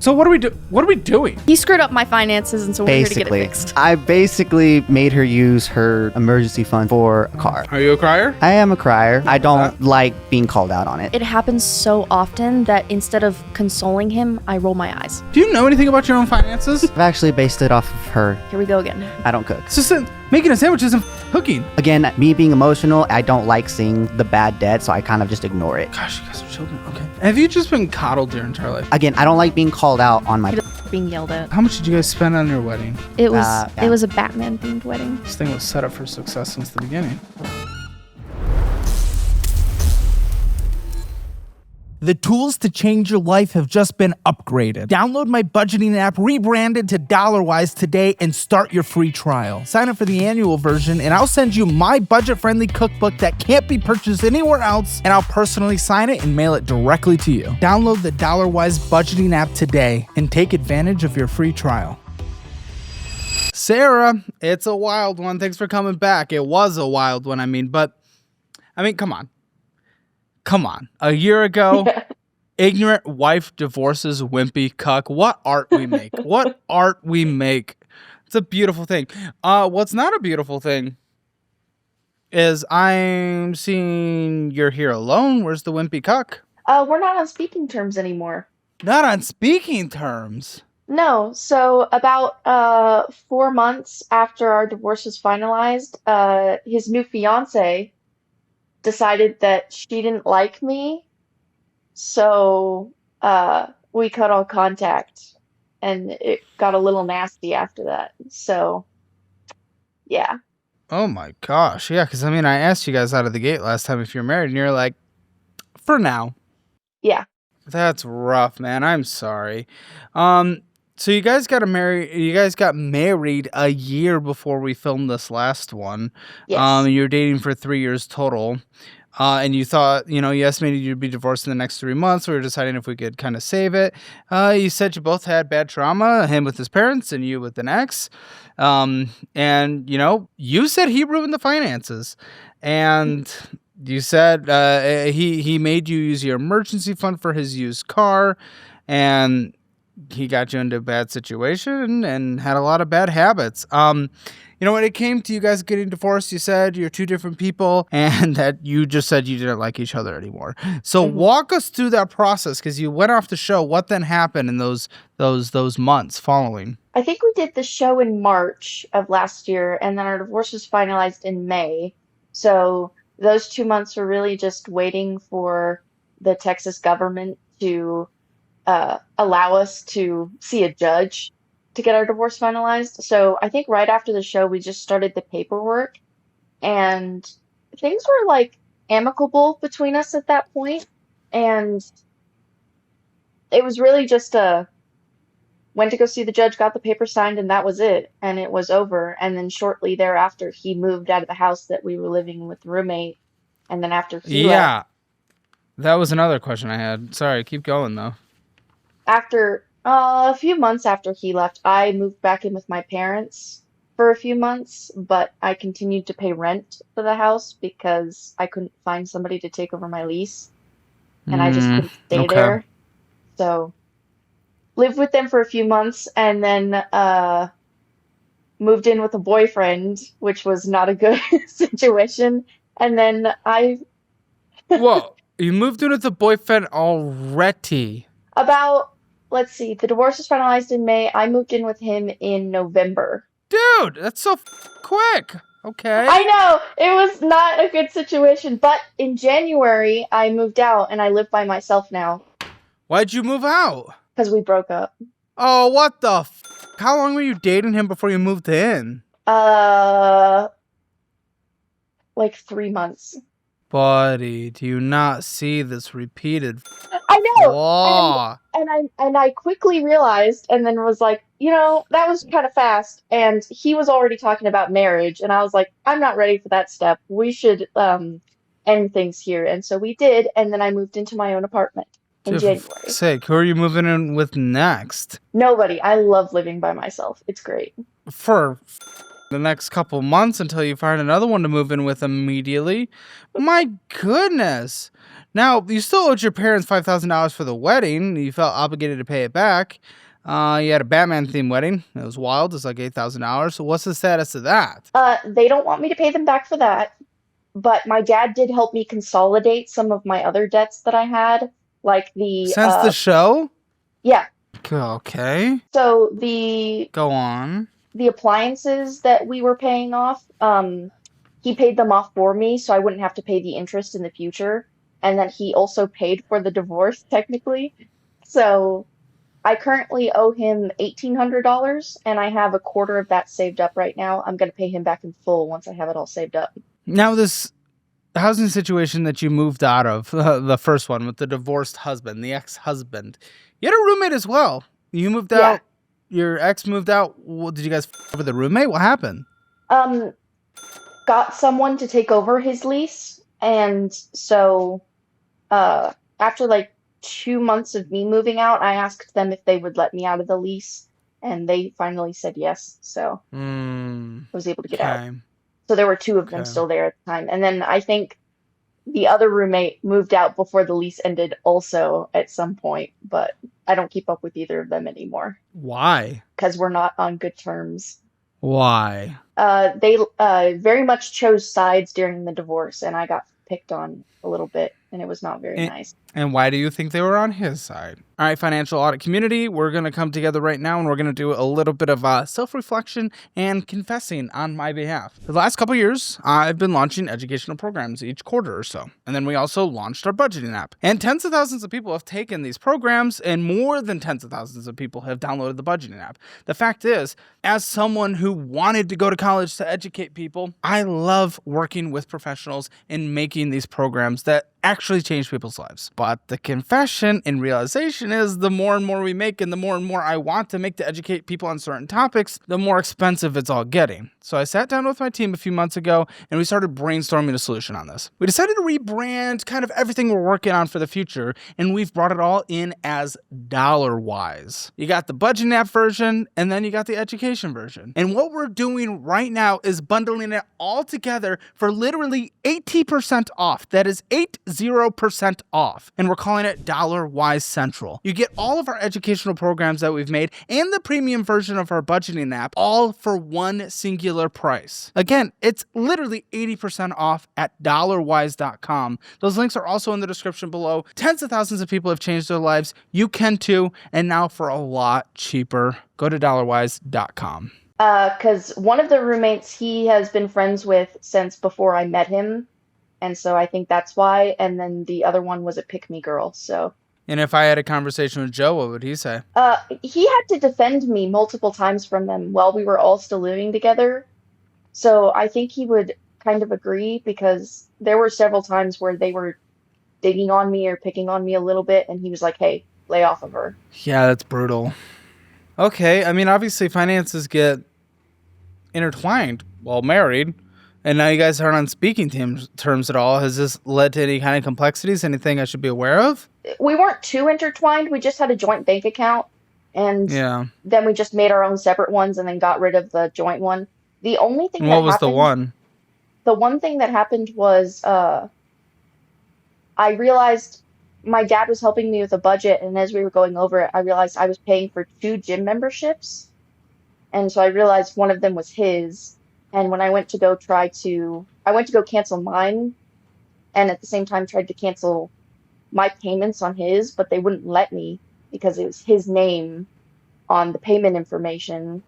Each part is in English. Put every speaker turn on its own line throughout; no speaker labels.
So what are we doing?
He screwed up my finances, and so we're here to get it fixed.
I basically made her use her emergency fund for a car.
Are you a crier?
I am a crier. I don't like being called out on it.
It happens so often that instead of consoling him, I roll my eyes.
Do you know anything about your own finances?
I've actually based it off of her.
Here we go again.
I don't cook.
It's just making a sandwich isn't cooking.
Again, me being emotional, I don't like seeing the bad debt, so I kind of just ignore it.
Gosh, you guys are children. Okay. Have you just been coddled your entire life?
Again, I don't like being called out on my...
Being yelled at.
How much did you guys spend on your wedding?
It was a Batman themed wedding.
This thing was set up for success since the beginning.
The tools to change your life have just been upgraded. Download my budgeting app, rebranded to DollarWise today, and start your free trial. Sign up for the annual version, and I'll send you my budget-friendly cookbook that can't be purchased anywhere else, and I'll personally sign it and mail it directly to you. Download the DollarWise budgeting app today and take advantage of your free trial.
Sarah, it's a wild one. Thanks for coming back. It was a wild one, come on. Come on. A year ago, ignorant wife divorces wimpy cuck. What art we make. What art we make. It's a beautiful thing. What's not a beautiful thing is I'm seeing you're here alone. Where's the wimpy cuck?
We're not on speaking terms anymore.
Not on speaking terms?
No. So about 4 months after our divorce was finalized, his new fiance decided that she didn't like me, so we cut all contact, and it got a little nasty after that. So, yeah.
Oh my gosh, yeah, because I asked you guys out of the gate last time if you're married, and you're like, for now.
Yeah.
That's rough, man. I'm sorry. So you guys got married a year before we filmed this last one.
Yes.
You were dating for 3 years total. And you thought, you estimated you'd be divorced in the next 3 months. We were deciding if we could kind of save it. You said you both had bad trauma, him with his parents and you with an ex. And, you said he ruined the finances. And you said he made you use your emergency fund for his used car. And he got you into a bad situation and had a lot of bad habits. When it came to you guys getting divorced, you said you're two different people and that you just said you didn't like each other anymore. So walk us through that process, because you went off the show. What then happened in those months following?
I think we did the show in March of last year, and then our divorce was finalized in May. So those 2 months were really just waiting for the Texas government to allow us to see a judge to get our divorce finalized. So I think right after the show, we just started the paperwork, and things were amicable between us at that point. And it was really just went to go see the judge, got the paper signed, and that was it. And it was over. And then shortly thereafter, he moved out of the house that we were living with the roommate. And then after he left,
that was another question I had. Sorry, keep going though.
After a few months after he left, I moved back in with my parents for a few months, but I continued to pay rent for the house because I couldn't find somebody to take over my lease, and I just couldn't stay there. So lived with them for a few months, and then moved in with a boyfriend, which was not a good situation. And then
Whoa, you moved in with a boyfriend already?
Let's see, the divorce was finalized in May. I moved in with him in November.
Dude, that's so quick. Okay.
I know, it was not a good situation, but in January, I moved out and I live by myself now.
Why'd you move out?
Because we broke up.
Oh, what the How long were you dating him before you moved in?
3 months.
Buddy, do you not see this repeated
I know.
flaw?
And I quickly realized, and then was like, that was kind of fast. And he was already talking about marriage, and I was like, I'm not ready for that step. We should end things here. And so we did, and then I moved into my own apartment in January. For
fuck's sake, who are you moving in with next?
Nobody. I love living by myself. It's great.
For the next couple months until you find another one to move in with immediately. My goodness. Now, you still owed your parents $5,000 for the wedding. You felt obligated to pay it back. You had a Batman-themed wedding. It was wild. It's like $8,000. So what's the status of that?
They don't want me to pay them back for that, but my dad did help me consolidate some of my other debts that I had, like
Since the show?
yeah.
Okay.
So
Go on.
the appliances that we were paying off, he paid them off for me, so I wouldn't have to pay the interest in the future. And then he also paid for the divorce, technically. So I currently owe him $1,800, and I have a quarter of that saved up right now. I'm going to pay him back in full once I have it all saved up.
Now, this housing situation that you moved out of, the first one with the divorced husband, the ex-husband, you had a roommate as well. You moved out. Your ex moved out. Well, did you guys over the roommate? What happened?
Got someone to take over his lease, and so after like 2 months of me moving out, I asked them if they would let me out of the lease, and they finally said yes. So I was able to get out. So there were two of them still there at the time. And then I think the other roommate moved out before the lease ended also at some point, but I don't keep up with either of them anymore.
Why?
Because we're not on good terms.
Why?
They very much chose sides during the divorce, and I got picked on a little bit, and it was not very nice.
And why do you think they were on his side? All right, financial audit community, we're going to come together right now, and we're going to do a little bit of self-reflection and confessing on my behalf. For the last couple of years, I've been launching educational programs each quarter or so. And then we also launched our budgeting app. And tens of thousands of people have taken these programs, and more than tens of thousands of people have downloaded the budgeting app. The fact is, as someone who wanted to go to college to educate people, I love working with professionals and making these programs that actually change people's lives. But the confession and realization is the more and more we make and the more I want to make to educate people on certain topics, the more expensive it's all getting. So I sat down with my team a few months ago and we started brainstorming a solution on this. We decided to rebrand kind of everything we're working on for the future, and we've brought it all in as DollarWise. You got the budgeting app version, and then you got the education version. And what we're doing right now is bundling it all together for literally 80% off. That is 80% off. And we're calling it DollarWise Central. You get all of our educational programs that we've made and the premium version of our budgeting app, all for one singular price. Again, it's literally 80% off at dollarwise.com. Those links are also in the description below. Tens of thousands of people have changed their lives. You can too, and now for a lot cheaper. Go to dollarwise.com.
Because one of the roommates he has been friends with since before I met him, and so I think that's why. And then the other one was a pick-me girl, so.
And if I had a conversation with Joe, what would he say?
He had to defend me multiple times from them while we were all still living together. So I think he would kind of agree, because there were several times where they were digging on me or picking on me a little bit, and he was like, hey, lay off of her.
Yeah, that's brutal. Okay, I mean, obviously finances get intertwined while married, and now you guys aren't on speaking terms at all. Has this led to any kind of complexities? Anything I should be aware of?
We weren't too intertwined. We just had a joint bank account, and then we just made our own separate ones and then got rid of the joint one. The only thing
what was the one?
The one thing that happened was I realized my dad was helping me with a budget, and as we were going over it, I realized I was paying for 2 gym memberships. And so I realized one of them was his. And when I went to go cancel mine, and at the same time tried to cancel my payments on his, but they wouldn't let me because it was his name on the payment information,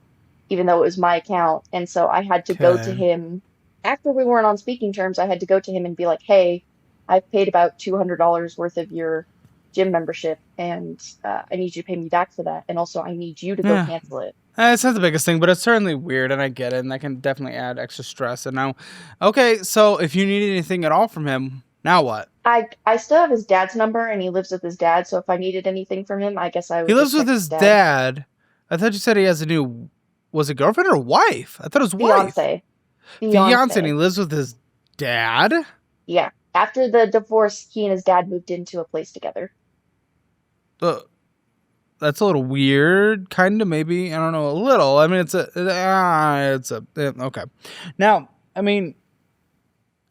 even though it was my account. And so I had to go to him. After we weren't on speaking terms, I had to go to him and be like, hey, I've paid about $200 worth of your gym membership, and I need you to pay me back for that. And also I need you to go cancel it.
It's not the biggest thing, but it's certainly weird, and I get it, and that can definitely add extra stress. And now, okay, so if you need anything at all from him, now what?
I still have his dad's number, and he lives with his dad, so if I needed anything from him, I guess I would.
He lives with his dad. I thought you said he has a new, was it girlfriend or wife? I thought it was wife. Fiance, and he lives with his dad?
Yeah. After the divorce, he and his dad moved into a place together.
that's a little weird, kind of, maybe. I don't know, a little. I mean, okay. Now, I mean,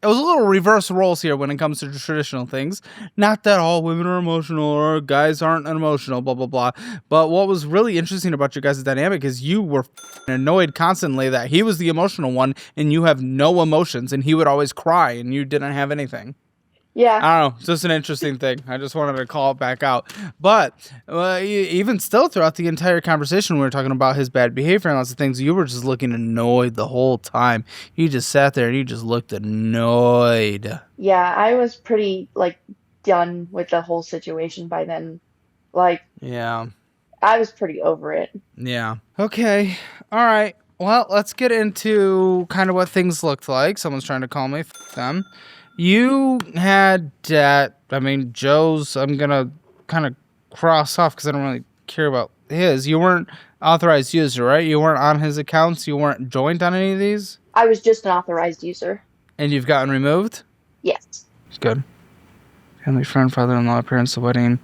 it was a little reverse roles here when it comes to traditional things. Not that all women are emotional or guys aren't emotional, blah, blah, blah. But what was really interesting about your guys' dynamic is you were annoyed constantly that he was the emotional one and you have no emotions, and he would always cry and you didn't have anything.
Yeah.
I don't know. It's just an interesting thing. I just wanted to call it back out. But even still, throughout the entire conversation, we were talking about his bad behavior and lots of things. You were just looking annoyed the whole time. You just sat there and you just looked annoyed.
Yeah, I was pretty, like, done with the whole situation by then. Like,
Yeah.
I was pretty over it.
Yeah. Okay. All right. Well, let's get into kind of what things looked like. Someone's trying to call me. F them. You had debt. I mean, Joe's, I'm going to kind of cross off because I don't really care about his. You weren't authorized user, right? You weren't on his accounts. You weren't joined on any of these.
I was just an authorized user.
And you've gotten removed?
Yes.
Good. Family, friend, father-in-law, parents, the wedding.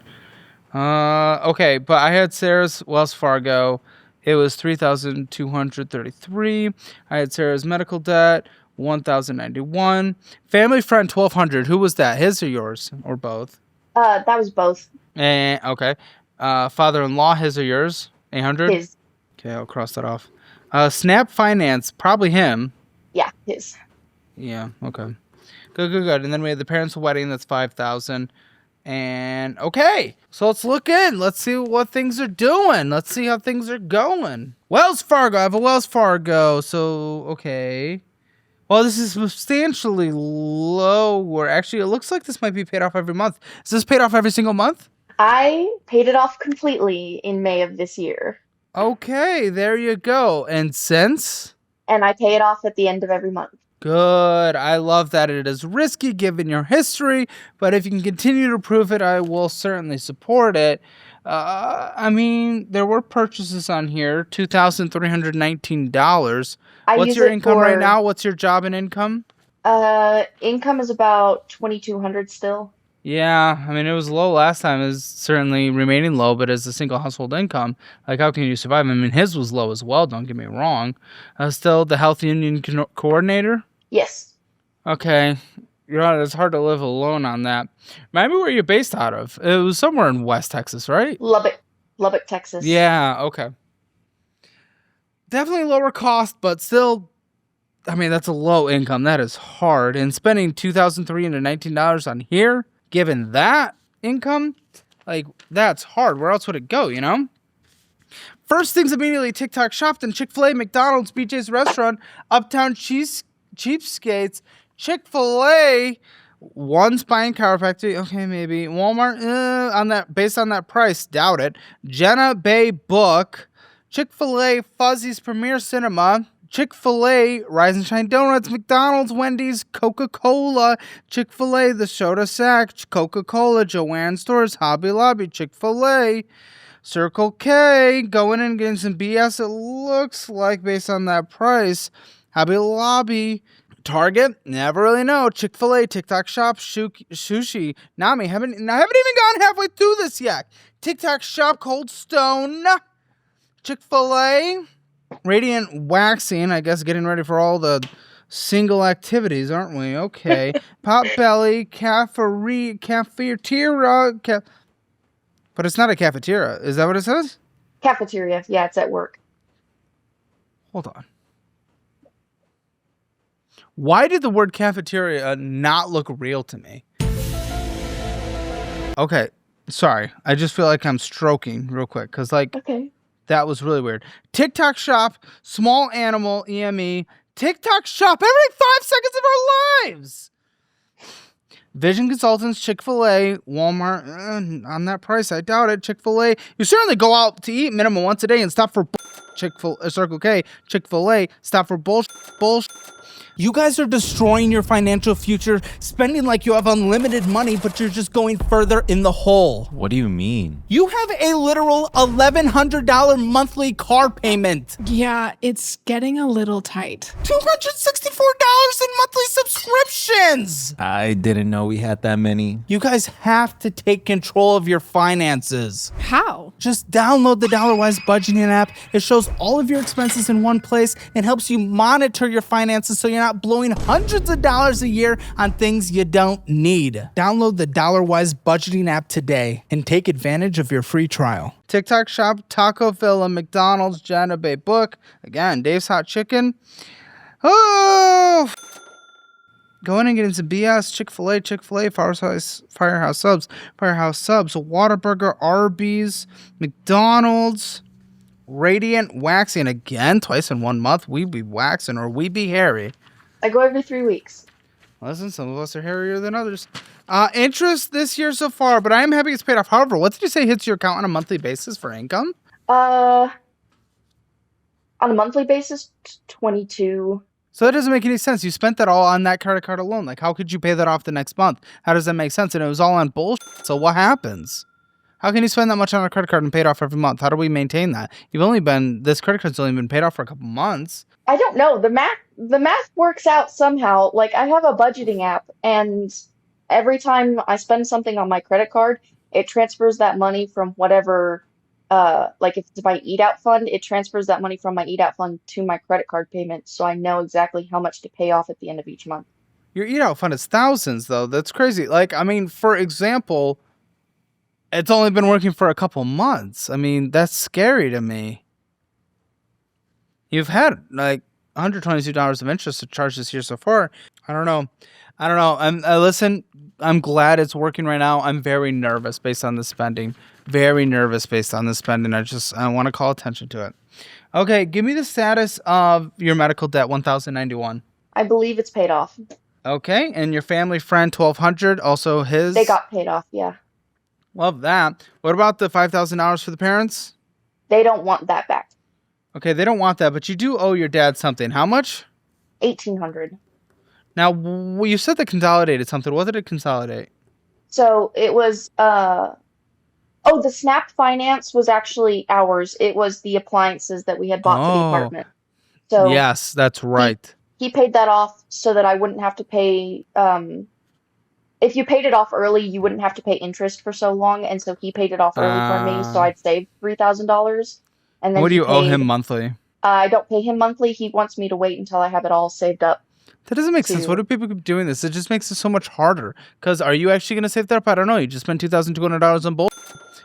Okay, but I had Sarah's Wells Fargo. It was $3,233. I had Sarah's medical debt. $1,091. Family friend, $1,200. Who was that? His or yours? Or both?
That was both.
Okay. Father-in-law, his or yours? $800?
His.
Okay, I'll cross that off. Snap Finance, probably him.
Yeah, his.
Yeah, okay. Good. And then we had the parents' wedding, that's $5,000. And okay, so let's look in. Let's see what things are doing. Let's see how things are going. Wells Fargo. I have a Wells Fargo. So, okay. Well, this is substantially lower. Actually, it looks like this might be paid off every month. Is this paid off every single month?
I paid it off completely in May of this year.
Okay, there you go. And since?
And I pay it off at the end of every month.
Good. I love that. It is risky given your history, but if you can continue to prove it, I will certainly support it. I mean, there were purchases on here, $2,319. What's your income right now? What's your job and income?
Income is about $2,200 still.
Yeah, I mean, it was low last time. It's certainly remaining low, but as a single household income, like, how can you survive? I mean, his was low as well, don't get me wrong. Still the health union coordinator?
Yes.
Okay. You're right, it's hard to live alone on that. Remind me where you're based out of. It was somewhere in West Texas, right?
Lubbock, Texas.
Yeah, okay. Definitely lower cost, but still, I mean, that's a low income. That is hard. And spending $2,319 on here, given that income, like, that's hard. Where else would it go, you know? First things immediately, TikTok shopped in Chick-fil-A, McDonald's, BJ's Restaurant, Uptown Cheapskates, Chick-fil-A, One Spine Chiropractic, okay, maybe. Walmart, based on that price, doubt it. Jenna Bay Book, Chick-fil-A, Fuzzy's Premier Cinema, Chick-fil-A, Rise and Shine Donuts, McDonald's, Wendy's, Coca-Cola, Chick-fil-A, The Soda Sack, Coca-Cola, Joanne Stores, Hobby Lobby, Chick-fil-A, Circle K, going in and getting some BS, it looks like, based on that price. Hobby Lobby, Target, never really know. Chick-fil-A, TikTok Shop, Sushi, Nami, haven't even gone halfway through this yet. TikTok Shop, Cold Stone, Chick-fil-A, Radiant Waxing, I guess getting ready for all the single activities, aren't we? Okay. Potbelly, Cafeteria, but it's not a cafeteria. Is that what it says?
Cafeteria. Yeah, it's at work.
Hold on. Why did the word cafeteria not look real to me? Okay, sorry. I just feel like I'm stroking real quick because, like,
okay,
that was really weird. TikTok Shop, Small Animal, EME, TikTok Shop every 5 seconds of our lives. Vision Consultants, Chick-fil-A, Walmart, on that price, I doubt it. Chick-fil-A, you certainly go out to eat minimum once a day and stop for Circle K, Chick-fil-A, stop for bullshit.
You guys are destroying your financial future, spending like you have unlimited money, but you're just going further in the hole.
What do you mean?
You have a literal $1,100 monthly car payment.
Yeah, it's getting a little tight.
$264 in monthly subscriptions.
I didn't know we had that many.
You guys have to take control of your finances.
How?
Just download the DollarWise budgeting app. It shows all of your expenses in one place and helps you monitor your finances so you're not blowing hundreds of dollars a year on things you don't need. Download the DollarWise budgeting app today and take advantage of your free trial.
TikTok Shop, Taco Villa, McDonald's, Jenna Bay Book. Again, Dave's Hot Chicken. Oh! Go in and get into BS, Chick-fil-A, Firehouse Subs, Whataburger, Arby's, McDonald's, Radiant Waxing. Again, twice in 1 month. We be waxing or we be hairy.
I go every 3 weeks.
Listen, some of us are hairier than others. Interest this year so far, but I am happy it's paid off. However, what did you say hits your account on a monthly basis for income?
On a monthly basis, 22.
So that doesn't make any sense. You spent that all on that credit card alone. Like, how could you pay that off the next month? How does that make sense? And it was all on bullshit. So what happens? How can you spend that much on a credit card and pay it off every month? How do we maintain that? This credit card's only been paid off for a couple months.
I don't know. The math works out somehow. Like, I have a budgeting app, and every time I spend something on my credit card, it transfers that money from whatever, like if it's my Eat Out fund, it transfers that money from my Eat Out fund to my credit card payment, so I know exactly how much to pay off at the end of each month.
Your Eat Out fund is thousands, though. That's crazy. Like, I mean, for example, it's only been working for a couple months. I mean, that's scary to me. You've had like $122 of interest to charge this year so far. I don't know. Listen, I'm glad it's working right now. I'm very nervous based on the spending. I want to call attention to it. Okay, give me the status of your medical debt, $1,091.
I believe it's paid off.
Okay, and your family friend, $1,200, also his?
They got paid off, yeah.
Love that. What about the $5,000 for the parents?
They don't want that back.
Okay, they don't want that, but you do owe your dad something. How much?
$1,800.
Now, you said they consolidated something. What did it consolidate?
So it was, the SNAP finance was actually ours. It was the appliances that we had bought for the apartment. So
yes, that's right.
He paid that off so that I wouldn't have to pay, if you paid it off early, you wouldn't have to pay interest for so long. And so he paid it off early for me, so I'd save $3,000. And then
what do you owe him monthly?
I don't pay him monthly. He wants me to wait until I have it all saved up.
That doesn't make sense. What do people keep doing this? It just makes it so much harder. Because are you actually going to save that up? I don't know. You just spent $2,200 on bull,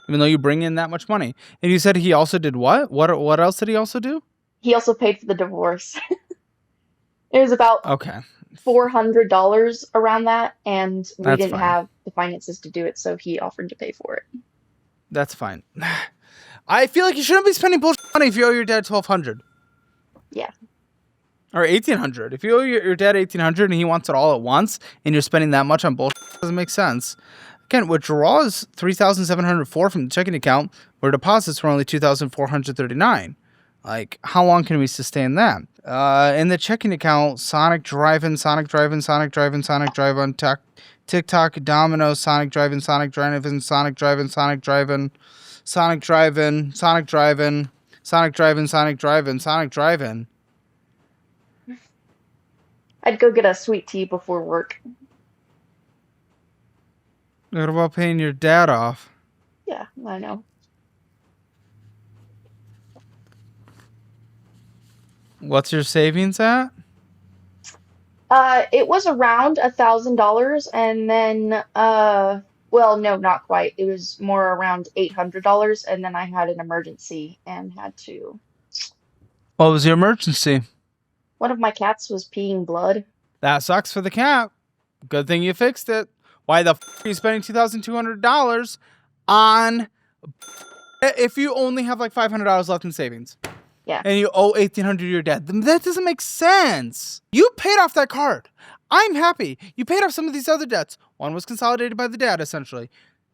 even though you bring in that much money. And you said he also did what? What else did he also do?
He also paid for the divorce. It was about $400 around that, and we didn't have the finances to do it, so he offered to pay for it.
That's fine. I feel like you shouldn't be spending bullshit money if you owe your dad $1,200.
Yeah.
Or $1,800. If you owe your dad $1,800 and he wants it all at once, and you're spending that much on bullshit, it doesn't make sense. Again, withdrawal is $3,704 from the checking account, where deposits were only $2,439. Like, how long can we sustain that? In the checking account, Sonic Drive-In, TikTok, Domino, Sonic Drive-In,
I'd go get a sweet tea before work.
What about paying your dad off?
Yeah, I know.
What's your savings at?
It was around $1,000, and then, well, no, not quite. It was more around $800, and then I had an emergency and had to.
What was your emergency?
One of my cats was peeing blood.
That sucks for the cat. Good thing you fixed it. Why the are you spending $2,200 on if you only have like $500 left in savings?
Yeah.
And you owe $1,800 to your dad. That doesn't make sense. You paid off that card. I'm happy. You paid off some of these other debts. One was consolidated by the dad, essentially.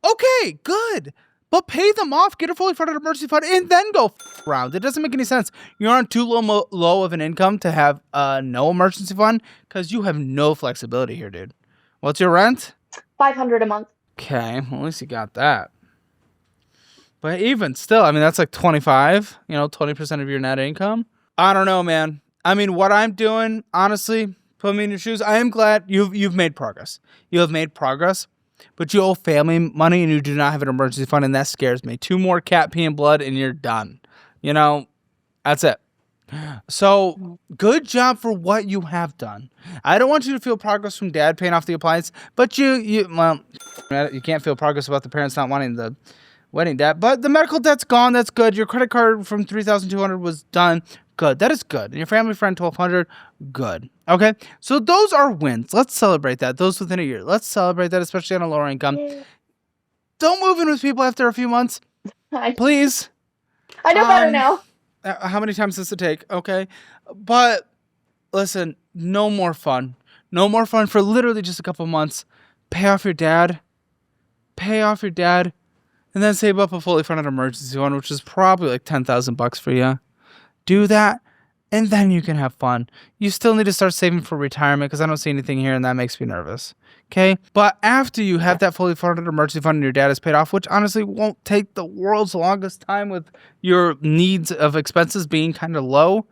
Okay, good. but pay them off, get a fully funded emergency fund, and then go around. It doesn't make any sense. You're on too low of an income to have no emergency fund because you have no flexibility here, dude. What's your rent?
$500 a month.
Okay, well, at least you got that. But even still, I mean, that's like 25, 20% of your net income. I don't know, man. I mean, what I'm doing, honestly, put me in your shoes. I am glad you've made progress. You have made progress, but you owe family money and you do not have an emergency fund, and that scares me. 2 more cat pee and blood and you're done. That's it. So good job for what you have done. I don't want you to feel progress from dad paying off the appliance, but you can't feel progress about the parents not wanting the wedding debt, but the medical debt's gone. That's good. Your credit card from $3,200 was done. Good. That is good. And your family friend $1,200. Good. Okay. So those are wins. Let's celebrate that. Those within a year. Let's celebrate that, especially on a lower income.
Yeah.
Don't move in with people after a few months, please.
I know better now.
How many times does it take? Okay. But listen, no more fun. No more fun for literally just a couple months. Pay off your dad. And then save up a fully funded emergency fund, which is probably like $10,000 for you. Do that, and then you can have fun. You still need to start saving for retirement because I don't see anything here, and that makes me nervous. Okay? But after you have that fully funded emergency fund and your dad is paid off, which honestly won't take the world's longest time with your needs of expenses being kind of low,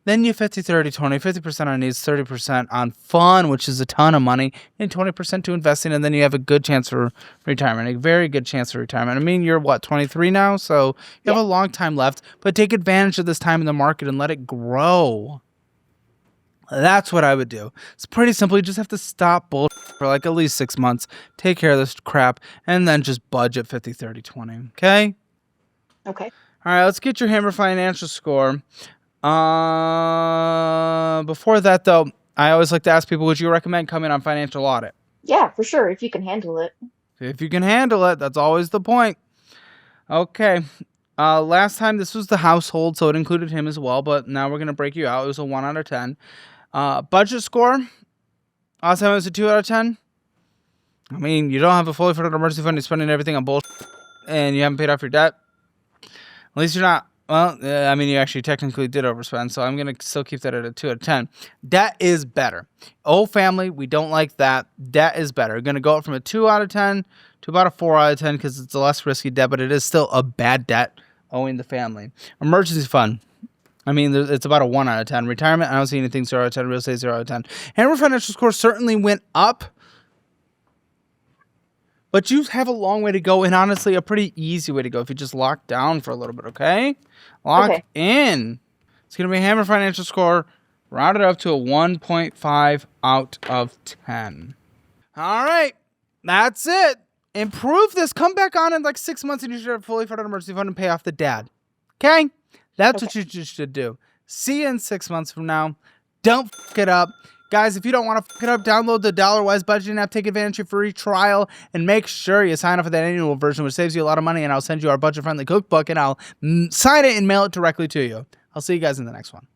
then you 50, 30, 20, 50% on needs, 30% on fun, which is a ton of money, and 20% to investing, and then you have a good chance for retirement, a very good chance for retirement. I mean, you're 23 now, so you have a long time left, but take advantage of this time in the market and let it grow. That's what I would do. It's pretty simple. You just have to stop bullshit for like at least 6 months, take care of this crap, and then just budget 50, 30, 20, okay?
Okay.
All right, let's get your Hammer financial score. Before that, though, I always like to ask people, would you recommend coming on financial audit?
Yeah, for sure, if you can handle it.
If you can handle it, that's always the point. Okay. Last time, this was the household, so it included him as well, but now we're going to break you out. It was a 1 out of 10. Budget score, last time it was a 2 out of 10. I mean, you don't have a fully funded emergency fund, you're spending everything on bullshit, and you haven't paid off your debt. At least you're not. Well, I mean, you actually technically did overspend, so I'm going to still keep that at a 2 out of 10. Debt is better. Oh, family, we don't like that. Debt is better. We're going to go up from a 2 out of 10 to about a 4 out of 10 because it's a less risky debt, but it is still a bad debt owing the family. Emergency fund. I mean, it's about a 1 out of 10. Retirement, I don't see anything 0 out of 10. Real estate, 0 out of 10. Hammer financial score certainly went up. But you have a long way to go, and honestly, a pretty easy way to go if you just lock down for a little bit, okay? Lock in. It's going to be a Hammer financial score rounded up to a 1.5 out of 10. All right. That's it. Improve this. Come back on in like 6 months, and you should have fully funded emergency fund and pay off the dad. Okay? That's what you just should do. See you in 6 months from now. Don't fuck it up. Guys, if you don't want to fuck it up, download the DollarWise budgeting app, take advantage of your free trial, and make sure you sign up for that annual version, which saves you a lot of money, and I'll send you our budget-friendly cookbook, and I'll sign it and mail it directly to you. I'll see you guys in the next one.